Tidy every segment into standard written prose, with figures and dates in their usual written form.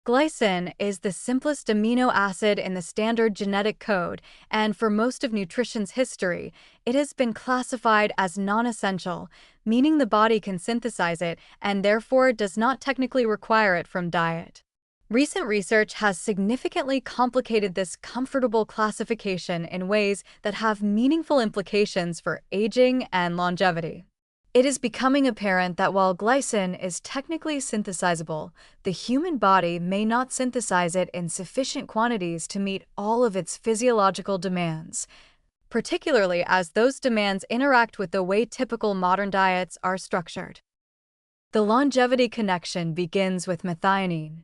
Glycine is the simplest amino acid in the standard genetic code, and for most of nutrition's history, it has been classified as non-essential, meaning the body can synthesize it and therefore does not technically require it from diet. Recent research has significantly complicated this comfortable classification in ways that have meaningful implications for aging and longevity. It is becoming apparent that while glycine is technically synthesizable, the human body may not synthesize it in sufficient quantities to meet all of its physiological demands, particularly as those demands interact with the way typical modern diets are structured. The longevity connection begins with methionine.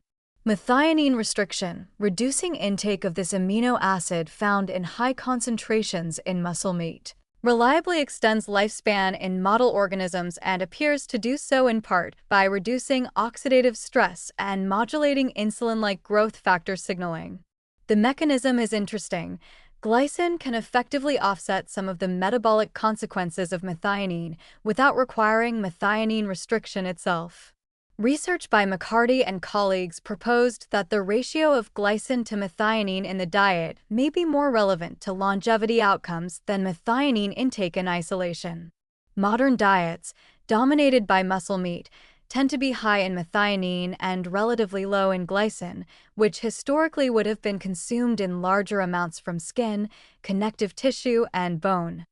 Methionine restriction, reducing intake of this amino acid found in high concentrations in muscle meat, reliably extends lifespan in model organisms and appears to do so in part by reducing oxidative stress and modulating insulin-like growth factor signaling. The mechanism is interesting. Glycine can effectively offset some of the metabolic consequences of methionine without requiring methionine restriction itself. Research by McCarty and colleagues proposed that the ratio of glycine to methionine in the diet may be more relevant to longevity outcomes than methionine intake in isolation. Modern diets, dominated by muscle meat, tend to be high in methionine and relatively low in glycine, which historically would have been consumed in larger amounts from skin, connective tissue, and bone.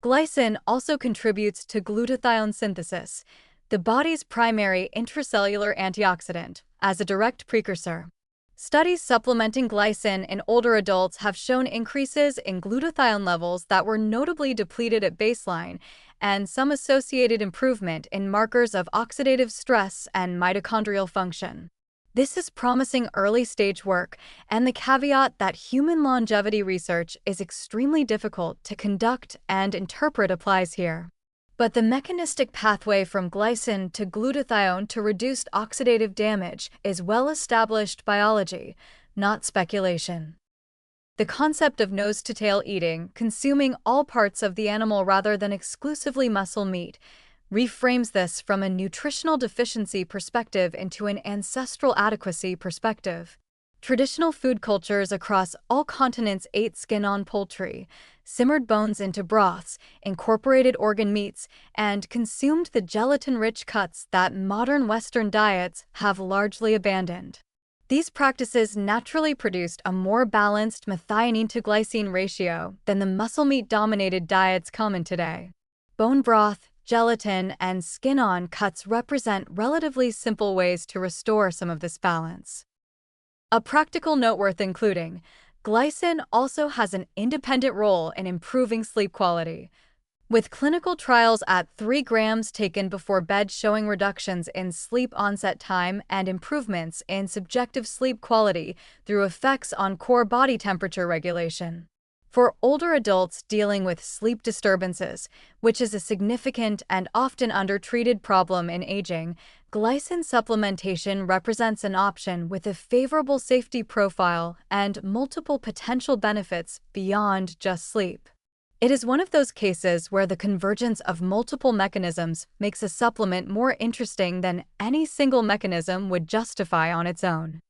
Glycine also contributes to glutathione synthesis, the body's primary intracellular antioxidant, as a direct precursor. Studies supplementing glycine in older adults have shown increases in glutathione levels that were notably depleted at baseline, and some associated improvement in markers of oxidative stress and mitochondrial function. This is promising early-stage work, and the caveat that human longevity research is extremely difficult to conduct and interpret applies here. But the mechanistic pathway from glycine to glutathione to reduced oxidative damage is well-established biology, not speculation. The concept of nose-to-tail eating, consuming all parts of the animal rather than exclusively muscle meat, reframes this from a nutritional deficiency perspective into an ancestral adequacy perspective. Traditional food cultures across all continents ate skin-on poultry, simmered bones into broths, incorporated organ meats, and consumed the gelatin-rich cuts that modern Western diets have largely abandoned. These practices naturally produced a more balanced methionine-to-glycine ratio than the muscle meat-dominated diets common today. Bone broth, gelatin, and skin-on cuts represent relatively simple ways to restore some of this balance. A practical note worth including: glycine also has an independent role in improving sleep quality, with clinical trials at 3 grams taken before bed showing reductions in sleep onset time and improvements in subjective sleep quality through effects on core body temperature regulation. For older adults dealing with sleep disturbances, which is a significant and often undertreated problem in aging, glycine supplementation represents an option with a favorable safety profile and multiple potential benefits beyond just sleep. It is one of those cases where the convergence of multiple mechanisms makes a supplement more interesting than any single mechanism would justify on its own.